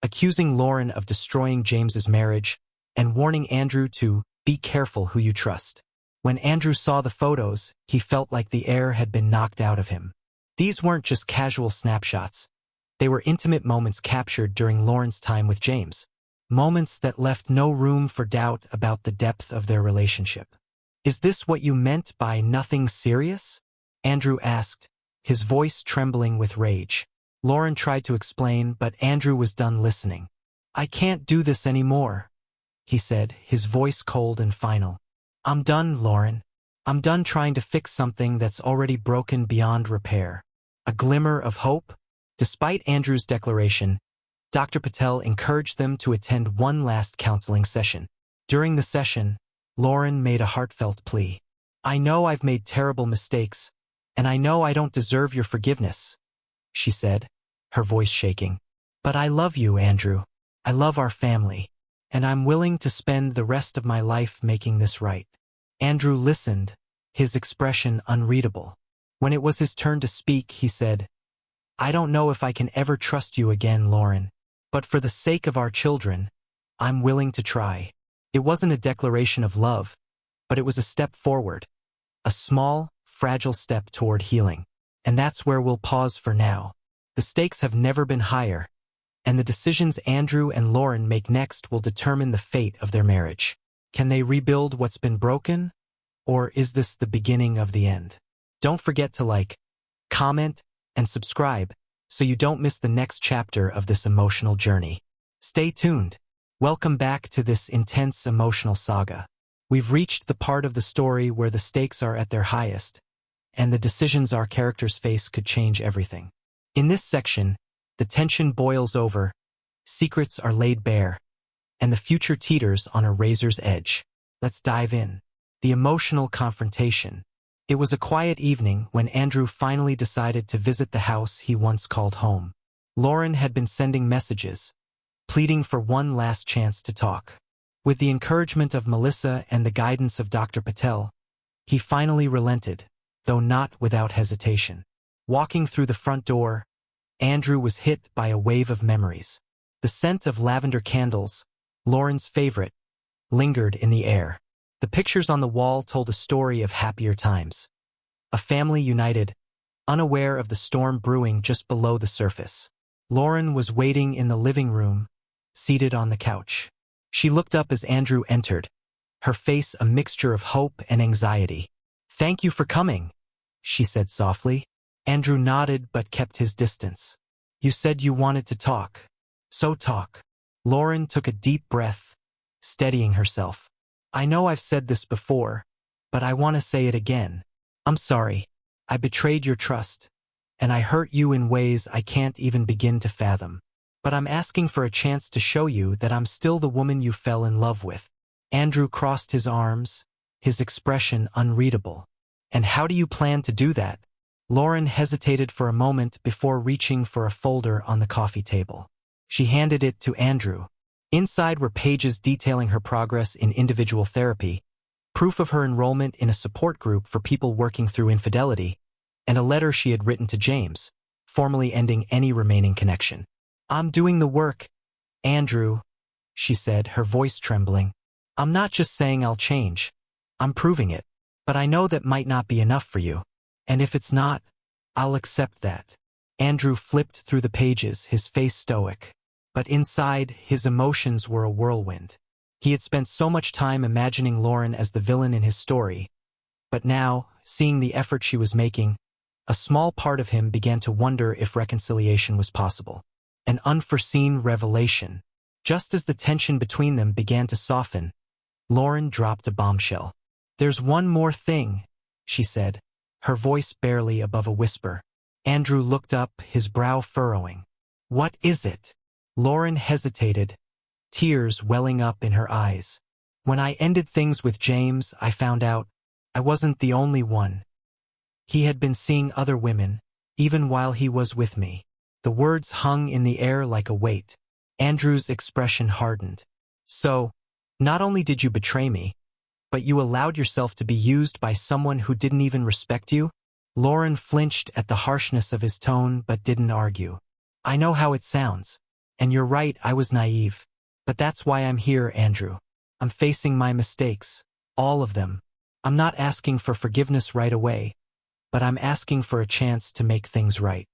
accusing Lauren of destroying James's marriage and warning Andrew to be careful who you trust. When Andrew saw the photos, he felt like the air had been knocked out of him. These weren't just casual snapshots. They were intimate moments captured during Lauren's time with James. Moments that left no room for doubt about the depth of their relationship. "Is this what you meant by nothing serious?" Andrew asked, his voice trembling with rage. Lauren tried to explain, but Andrew was done listening. "I can't do this anymore," he said, his voice cold and final. "I'm done, Lauren. I'm done trying to fix something that's already broken beyond repair." A glimmer of hope? Despite Andrew's declaration, Dr. Patel encouraged them to attend one last counseling session. During the session, Lauren made a heartfelt plea. "I know I've made terrible mistakes, and I know I don't deserve your forgiveness," she said, her voice shaking. "But I love you, Andrew. I love our family, and I'm willing to spend the rest of my life making this right." Andrew listened, his expression unreadable. When it was his turn to speak, he said, "I don't know if I can ever trust you again, Lauren, but for the sake of our children, I'm willing to try." It wasn't a declaration of love, but it was a step forward, a small, fragile step toward healing. And that's where we'll pause for now. The stakes have never been higher, and the decisions Andrew and Lauren make next will determine the fate of their marriage. Can they rebuild what's been broken, or is this the beginning of the end? Don't forget to like, comment, and subscribe so you don't miss the next chapter of this emotional journey. Stay tuned. Welcome back to this intense emotional saga. We've reached the part of the story where the stakes are at their highest, and the decisions our characters face could change everything. In this section, the tension boils over, secrets are laid bare, and the future teeters on a razor's edge. Let's dive in. The emotional confrontation. It was a quiet evening when Andrew finally decided to visit the house he once called home. Lauren had been sending messages, pleading for one last chance to talk. With the encouragement of Melissa and the guidance of Dr. Patel, he finally relented, though not without hesitation. Walking through the front door, Andrew was hit by a wave of memories. The scent of lavender candles, Lauren's favorite, lingered in the air. The pictures on the wall told a story of happier times. A family united, unaware of the storm brewing just below the surface. Lauren was waiting in the living room, seated on the couch. She looked up as Andrew entered, her face a mixture of hope and anxiety. "Thank you for coming," she said softly. Andrew nodded but kept his distance. "You said you wanted to talk. So talk." Lauren took a deep breath, steadying herself. "I know I've said this before, but I want to say it again. I'm sorry. I betrayed your trust, and I hurt you in ways I can't even begin to fathom. But I'm asking for a chance to show you that I'm still the woman you fell in love with." Andrew crossed his arms, his expression unreadable. "And how do you plan to do that?" Lauren hesitated for a moment before reaching for a folder on the coffee table. She handed it to Andrew. Inside were pages detailing her progress in individual therapy, proof of her enrollment in a support group for people working through infidelity, and a letter she had written to James, formally ending any remaining connection. "I'm doing the work, Andrew," she said, her voice trembling. "I'm not just saying I'll change. I'm proving it. But I know that might not be enough for you. And if it's not, I'll accept that." Andrew flipped through the pages, his face stoic. But inside, his emotions were a whirlwind. He had spent so much time imagining Lauren as the villain in his story. But now, seeing the effort she was making, a small part of him began to wonder if reconciliation was possible. An unforeseen revelation. Just as the tension between them began to soften, Lauren dropped a bombshell. "There's one more thing," she said, her voice barely above a whisper. Andrew looked up, his brow furrowing. "What is it?" Lauren hesitated, tears welling up in her eyes. "When I ended things with James, I found out I wasn't the only one. He had been seeing other women, even while he was with me." The words hung in the air like a weight. Andrew's expression hardened. "So, not only did you betray me, but you allowed yourself to be used by someone who didn't even respect you?" Lauren flinched at the harshness of his tone but didn't argue. "I know how it sounds. And you're right, I was naive. But that's why I'm here, Andrew. I'm facing my mistakes. All of them. I'm not asking for forgiveness right away, but I'm asking for a chance to make things right."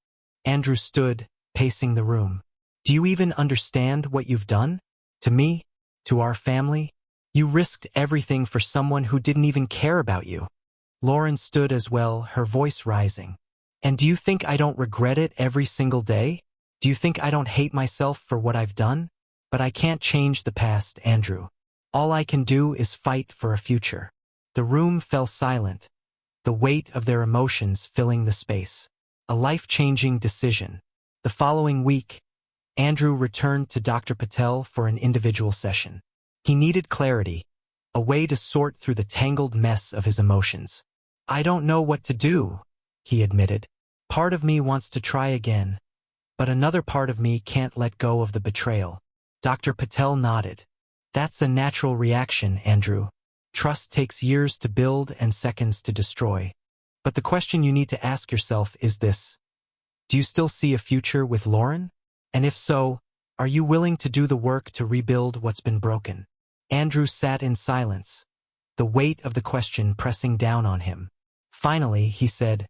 Andrew stood, pacing the room. "Do you even understand what you've done? To me? To our family? You risked everything for someone who didn't even care about you." Lauren stood as well, her voice rising. "And do you think I don't regret it every single day? Do you think I don't hate myself for what I've done? But I can't change the past, Andrew. All I can do is fight for a future." The room fell silent, the weight of their emotions filling the space. A life-changing decision. The following week, Andrew returned to Dr. Patel for an individual session. He needed clarity, a way to sort through the tangled mess of his emotions. "I don't know what to do," he admitted. "Part of me wants to try again, but another part of me can't let go of the betrayal." Dr. Patel nodded. "That's a natural reaction, Andrew. Trust takes years to build and seconds to destroy. But the question you need to ask yourself is this: do you still see a future with Lauren? And if so, are you willing to do the work to rebuild what's been broken?" Andrew sat in silence, the weight of the question pressing down on him. Finally, he said,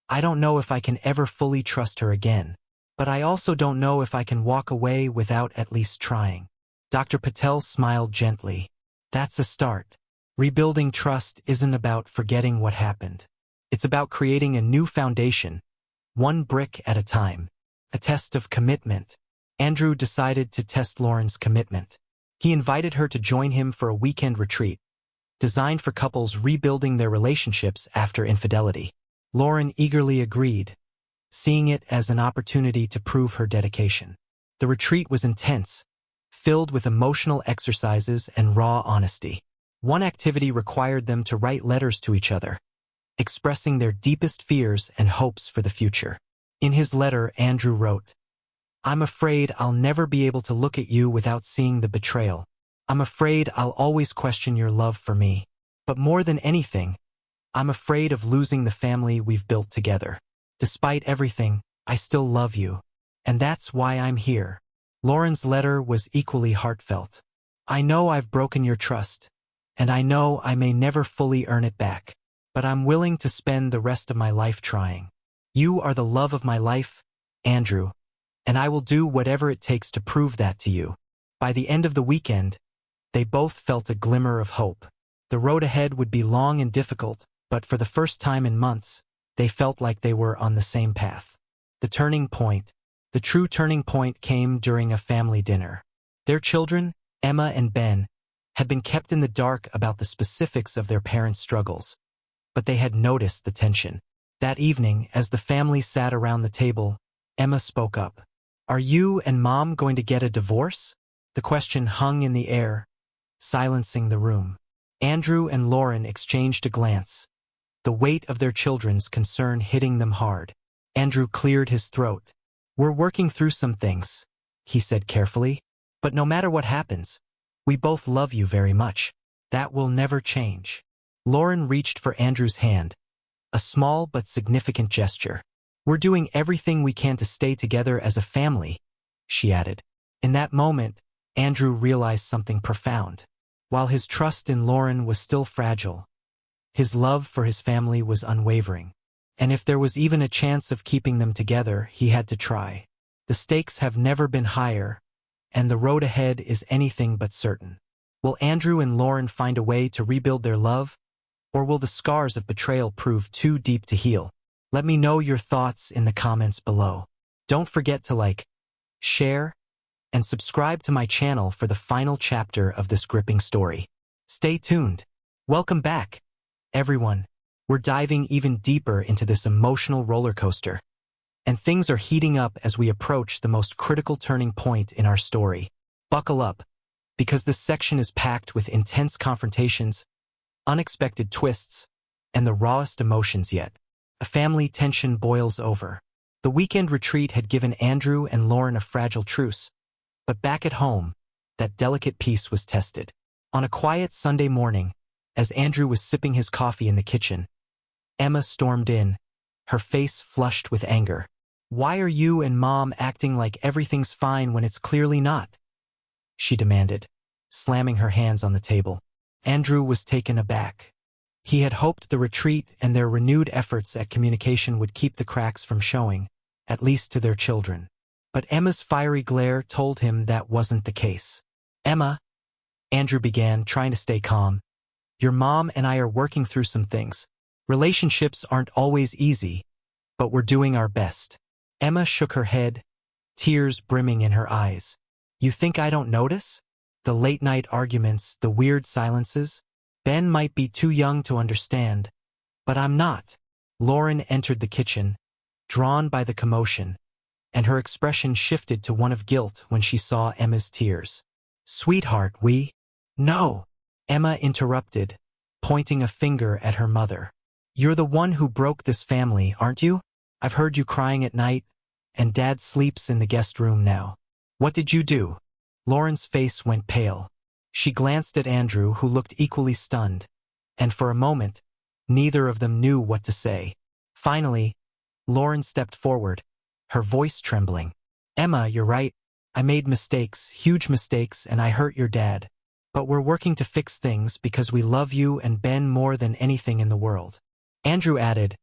"I don't know if I can ever fully trust her again, but I also don't know if I can walk away without at least trying." Dr. Patel smiled gently. "That's a start. Rebuilding trust isn't about forgetting what happened. It's about creating a new foundation, one brick at a time, a test of commitment." Andrew decided to test Lauren's commitment. He invited her to join him for a weekend retreat, designed for couples rebuilding their relationships after infidelity. Lauren eagerly agreed, seeing it as an opportunity to prove her dedication. The retreat was intense, filled with emotional exercises and raw honesty. One activity required them to write letters to each other, expressing their deepest fears and hopes for the future. In his letter, Andrew wrote, "I'm afraid I'll never be able to look at you without seeing the betrayal. I'm afraid I'll always question your love for me. But more than anything, I'm afraid of losing the family we've built together. Despite everything, I still love you. And that's why I'm here." Lauren's letter was equally heartfelt. "I know I've broken your trust, and I know I may never fully earn it back, but I'm willing to spend the rest of my life trying. You are the love of my life, Andrew, and I will do whatever it takes to prove that to you. By the end of the weekend, they both felt a glimmer of hope. The road ahead would be long and difficult, but for the first time in months, they felt like they were on the same path. The turning point, the true turning point came during a family dinner. Their children, Emma and Ben, had been kept in the dark about the specifics of their parents' struggles, but they had noticed the tension. That evening, as the family sat around the table, Emma spoke up. "Are you and Mom going to get a divorce?" The question hung in the air, silencing the room. Andrew and Lauren exchanged a glance, the weight of their children's concern hitting them hard. Andrew cleared his throat. "We're working through some things," he said carefully, "but no matter what happens, we both love you very much. That will never change." Lauren reached for Andrew's hand, a small but significant gesture. "We're doing everything we can to stay together as a family," she added. In that moment, Andrew realized something profound. While his trust in Lauren was still fragile, his love for his family was unwavering. And if there was even a chance of keeping them together, he had to try. The stakes have never been higher, and the road ahead is anything but certain. Will Andrew and Lauren find a way to rebuild their love, or will the scars of betrayal prove too deep to heal? Let me know your thoughts in the comments below. Don't forget to like, share, and subscribe to my channel for the final chapter of this gripping story. Stay tuned. Welcome back, everyone. We're diving even deeper into this emotional roller coaster, and things are heating up as we approach the most critical turning point in our story. Buckle up, because this section is packed with intense confrontations, unexpected twists, and the rawest emotions yet. A family tension boils over. The weekend retreat had given Andrew and Lauren a fragile truce, but back at home, that delicate peace was tested. On a quiet Sunday morning, as Andrew was sipping his coffee in the kitchen, Emma stormed in, her face flushed with anger. "Why are you and Mom acting like everything's fine when it's clearly not?" she demanded, slamming her hands on the table. Andrew was taken aback. He had hoped the retreat and their renewed efforts at communication would keep the cracks from showing, at least to their children. But Emma's fiery glare told him that wasn't the case. "Emma," Andrew began, trying to stay calm, "your mom and I are working through some things. Relationships aren't always easy, but we're doing our best." Emma shook her head, tears brimming in her eyes. "You think I don't notice? The late-night arguments, the weird silences? Ben might be too young to understand, but I'm not." Lauren entered the kitchen, drawn by the commotion, and her expression shifted to one of guilt when she saw Emma's tears. "Sweetheart, No," Emma interrupted, pointing a finger at her mother. "You're the one who broke this family, aren't you? I've heard you crying at night, and Dad sleeps in the guest room now. What did you do?" Lauren's face went pale. She glanced at Andrew, who looked equally stunned, and for a moment, neither of them knew what to say. Finally, Lauren stepped forward, her voice trembling. "Emma, you're right. I made mistakes, huge mistakes, and I hurt your dad. But we're working to fix things because we love you and Ben more than anything in the world." Andrew added,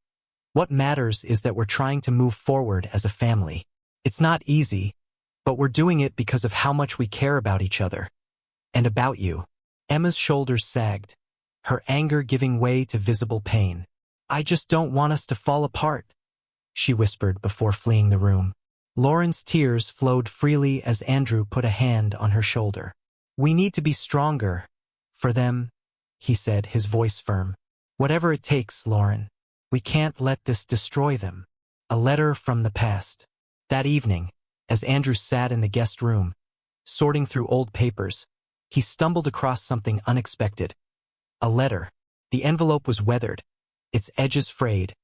"What matters is that we're trying to move forward as a family. It's not easy, but we're doing it because of how much we care about each other. And about you." Emma's shoulders sagged, her anger giving way to visible pain. "I just don't want us to fall apart," she whispered before fleeing the room. Lauren's tears flowed freely as Andrew put a hand on her shoulder. "We need to be stronger for them," he said, his voice firm. "Whatever it takes, Lauren. We can't let this destroy them." A letter from the past. That evening, as Andrew sat in the guest room, sorting through old papers, he stumbled across something unexpected. A letter. The envelope was weathered, its edges frayed,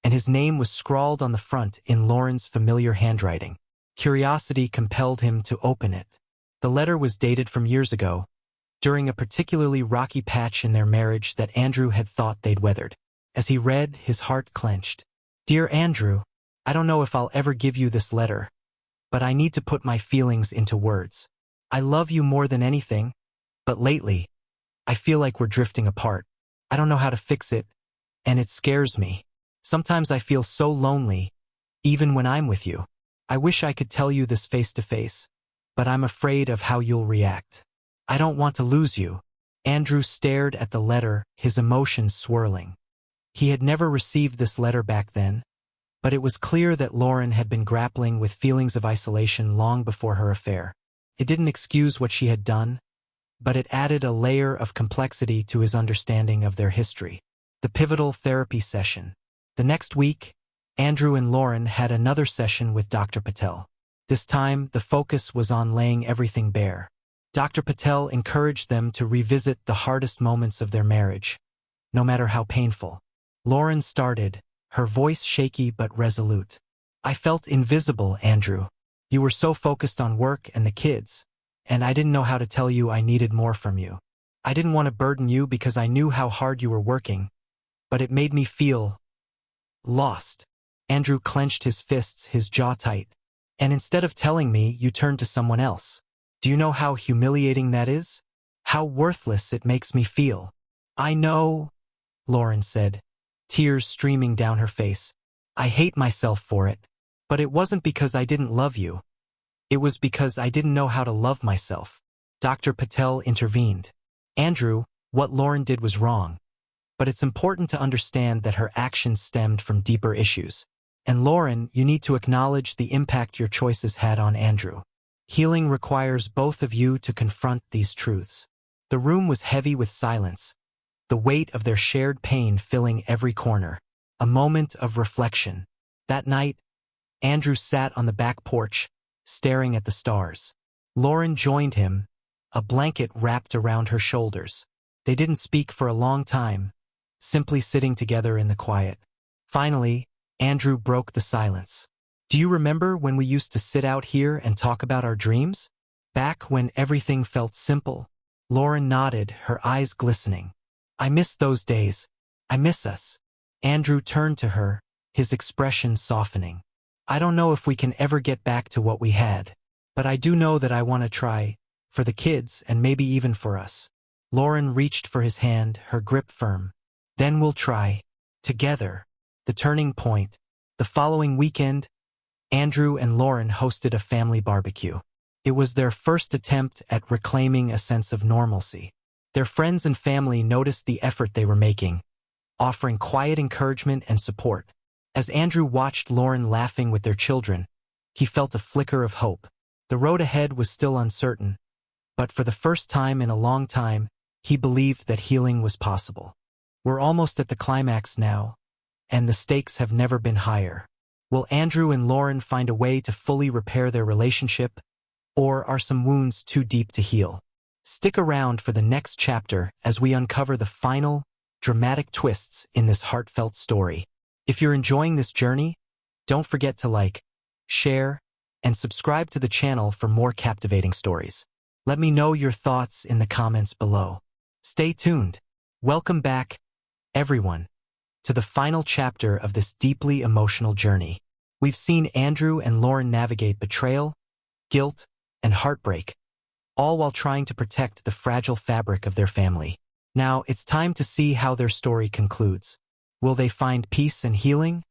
and his name was scrawled on the front in Lauren's familiar handwriting. Curiosity compelled him to open it. The letter was dated from years ago, during a particularly rocky patch in their marriage that Andrew had thought they'd weathered. As he read, his heart clenched. "Dear Andrew, I don't know if I'll ever give you this letter, but I need to put my feelings into words. I love you more than anything, but lately, I feel like we're drifting apart. I don't know how to fix it, and it scares me. Sometimes I feel so lonely, even when I'm with you. I wish I could tell you this face to face, but I'm afraid of how you'll react. I don't want to lose you." Andrew stared at the letter, his emotions swirling. He had never received this letter back then, but it was clear that Lauren had been grappling with feelings of isolation long before her affair. It didn't excuse what she had done, but it added a layer of complexity to his understanding of their history. The pivotal therapy session. The next week, Andrew and Lauren had another session with Dr. Patel. This time, the focus was on laying everything bare. Dr. Patel encouraged them to revisit the hardest moments of their marriage, no matter how painful. Lauren started, her voice shaky but resolute. "I felt invisible, Andrew. You were so focused on work and the kids, and I didn't know how to tell you I needed more from you. I didn't want to burden you because I knew how hard you were working, but it made me feel lost." Andrew clenched his fists, his jaw tight. "And instead of telling me, you turned to someone else. Do you know how humiliating that is? How worthless it makes me feel." "I know," Lauren said, tears streaming down her face. "I hate myself for it. But it wasn't because I didn't love you. It was because I didn't know how to love myself." Dr. Patel intervened. "Andrew, what Lauren did was wrong. But it's important to understand that her actions stemmed from deeper issues. And Lauren, you need to acknowledge the impact your choices had on Andrew. Healing requires both of you to confront these truths." The room was heavy with silence, the weight of their shared pain filling every corner. A moment of reflection. That night, Andrew sat on the back porch, staring at the stars. Lauren joined him, a blanket wrapped around her shoulders. They didn't speak for a long time, simply sitting together in the quiet. Finally, Andrew broke the silence. "Do you remember when we used to sit out here and talk about our dreams? Back when everything felt simple?" Lauren nodded, her eyes glistening. "I miss those days. I miss us." Andrew turned to her, his expression softening. "I don't know if we can ever get back to what we had, but I do know that I want to try, for the kids and maybe even for us." Lauren reached for his hand, her grip firm. "Then we'll try. Together." The turning point. The following weekend, Andrew and Lauren hosted a family barbecue. It was their first attempt at reclaiming a sense of normalcy. Their friends and family noticed the effort they were making, offering quiet encouragement and support. As Andrew watched Lauren laughing with their children, he felt a flicker of hope. The road ahead was still uncertain, but for the first time in a long time, he believed that healing was possible. We're almost at the climax now, and the stakes have never been higher. Will Andrew and Lauren find a way to fully repair their relationship, or are some wounds too deep to heal? Stick around for the next chapter as we uncover the final, dramatic twists in this heartfelt story. If you're enjoying this journey, don't forget to like, share, and subscribe to the channel for more captivating stories. Let me know your thoughts in the comments below. Stay tuned. Welcome back, everyone, to the final chapter of this deeply emotional journey. We've seen Andrew and Lauren navigate betrayal, guilt, and heartbreak, all while trying to protect the fragile fabric of their family. Now, it's time to see how their story concludes. Will they find peace and healing,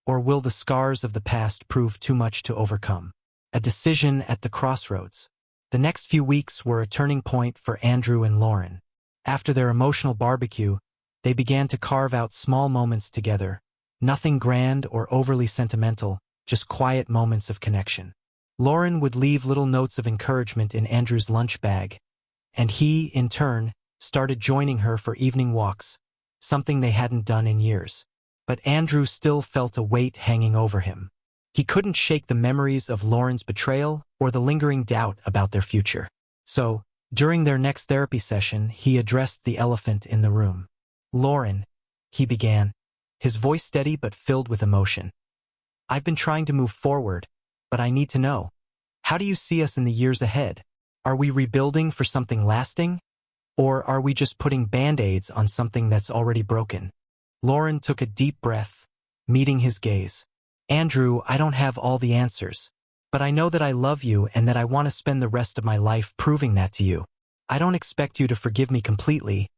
or will the scars of the past prove too much to overcome? A decision at the crossroads. The next few weeks were a turning point for Andrew and Lauren. After their emotional barbecue, they began to carve out small moments together. Nothing grand or overly sentimental, just quiet moments of connection. Lauren would leave little notes of encouragement in Andrew's lunch bag, and he, in turn, started joining her for evening walks, something they hadn't done in years. But Andrew still felt a weight hanging over him. He couldn't shake the memories of Lauren's betrayal or the lingering doubt about their future. So, during their next therapy session, he addressed the elephant in the room. "Lauren," he began, his voice steady but filled with emotion. "I've been trying to move forward, but I need to know. How do you see us in the years ahead? Are we rebuilding for something lasting? Or are we just putting band-aids on something that's already broken?" Lauren took a deep breath, meeting his gaze. "Andrew, I don't have all the answers, but I know that I love you and that I want to spend the rest of my life proving that to you. I don't expect you to forgive me completely,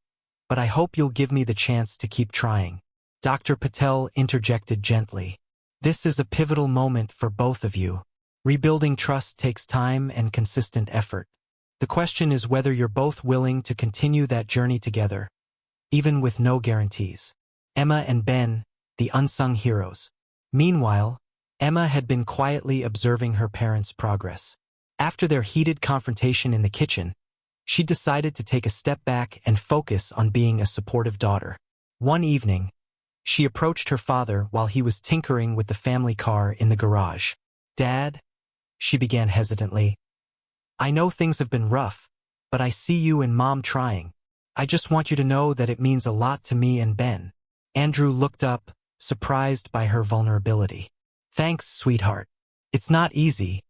but I hope you'll give me the chance to keep trying." Dr. Patel interjected gently. This is a pivotal moment for both of you. Rebuilding trust takes time and consistent effort. The question is whether you're both willing to continue that journey together, even with no guarantees. Emma and Ben, the unsung heroes. Meanwhile, Emma had been quietly observing her parents' progress. After their heated confrontation in the kitchen, she decided to take a step back and focus on being a supportive daughter. One evening, she approached her father while he was tinkering with the family car in the garage. "Dad," she began hesitantly, "I know things have been rough, but I see you and Mom trying. I just want you to know that it means a lot to me and Ben." Andrew looked up, surprised by her vulnerability. "Thanks, sweetheart. It's not easy,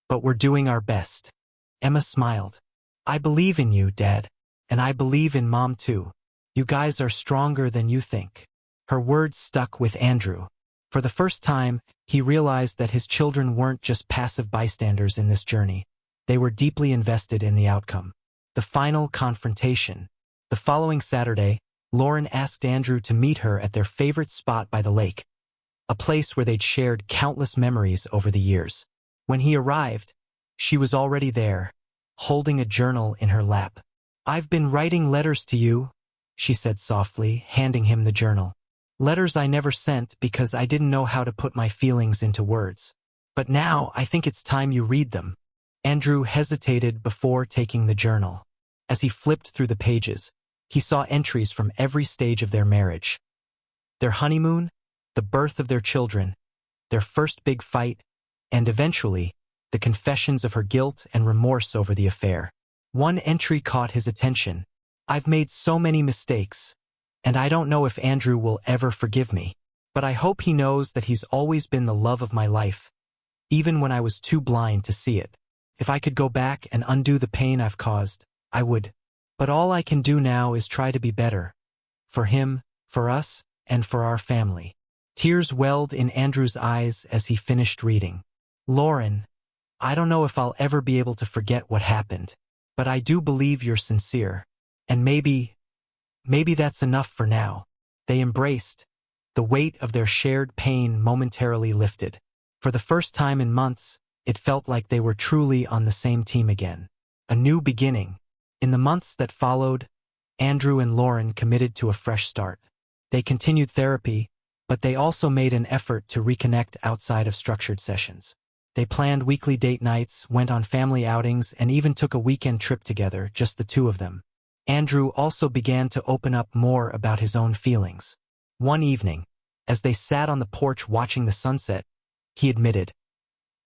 but we're doing our best." Emma smiled. "I believe in you, Dad, and I believe in Mom too. You guys are stronger than you think." Her words stuck with Andrew. For the first time, he realized that his children weren't just passive bystanders in this journey. They were deeply invested in the outcome. The final confrontation. The following Saturday, Lauren asked Andrew to meet her at their favorite spot by the lake, a place where they'd shared countless memories over the years. When he arrived, she was already there, holding a journal in her lap. "I've been writing letters to you," she said softly, handing him the journal. "Letters I never sent because I didn't know how to put my feelings into words. But now I think it's time you read them." Andrew hesitated before taking the journal. As he flipped through the pages, he saw entries from every stage of their marriage. Their honeymoon, the birth of their children, their first big fight, and eventually, the confessions of her guilt and remorse over the affair. One entry caught his attention. "I've made so many mistakes, and I don't know if Andrew will ever forgive me. But I hope he knows that he's always been the love of my life, even when I was too blind to see it. If I could go back and undo the pain I've caused, I would. But all I can do now is try to be better. For him, for us, and for our family." Tears welled in Andrew's eyes as he finished reading. "Lauren, I don't know if I'll ever be able to forget what happened, but I do believe you're sincere. And maybe that's enough for now." They embraced. The weight of their shared pain momentarily lifted. For the first time in months, it felt like they were truly on the same team again. A new beginning. In the months that followed, Andrew and Lauren committed to a fresh start. They continued therapy, but they also made an effort to reconnect outside of structured sessions. They planned weekly date nights, went on family outings, and even took a weekend trip together, just the two of them. Andrew also began to open up more about his own feelings. One evening, as they sat on the porch watching the sunset, he admitted,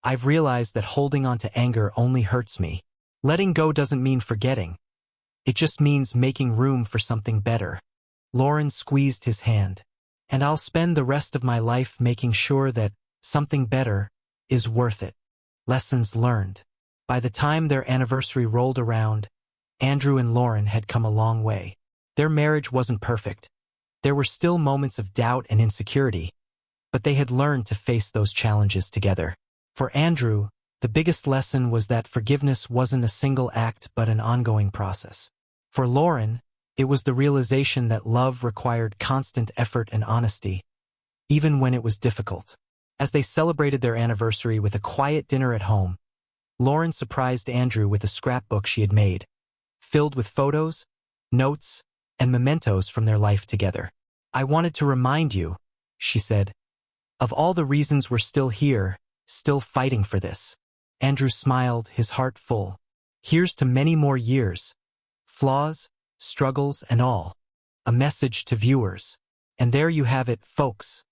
"I've realized that holding on to anger only hurts me. Letting go doesn't mean forgetting. It just means making room for something better." Lauren squeezed his hand. "And I'll spend the rest of my life making sure that something better is worth it." Lessons learned. By the time their anniversary rolled around, Andrew and Lauren had come a long way. Their marriage wasn't perfect. There were still moments of doubt and insecurity, but they had learned to face those challenges together. For Andrew, the biggest lesson was that forgiveness wasn't a single act but an ongoing process. For Lauren, it was the realization that love required constant effort and honesty, even when it was difficult. As they celebrated their anniversary with a quiet dinner at home, Lauren surprised Andrew with a scrapbook she had made, filled with photos, notes, and mementos from their life together. "I wanted to remind you," she said, "of all the reasons we're still here, still fighting for this." Andrew smiled, his heart full. "Here's to many more years. Flaws, struggles, and all. A message to viewers." And there you have it, folks.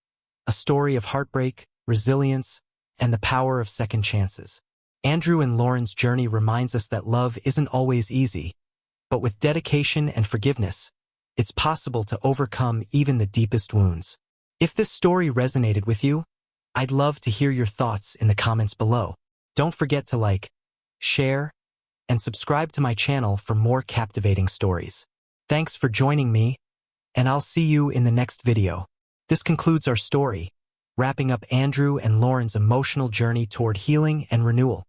A story of heartbreak, resilience, and the power of second chances. Andrew and Lauren's journey reminds us that love isn't always easy, but with dedication and forgiveness, it's possible to overcome even the deepest wounds. If this story resonated with you, I'd love to hear your thoughts in the comments below. Don't forget to like, share, and subscribe to my channel for more captivating stories. Thanks for joining me, and I'll see you in the next video. This concludes our story, wrapping up Andrew and Lauren's emotional journey toward healing and renewal.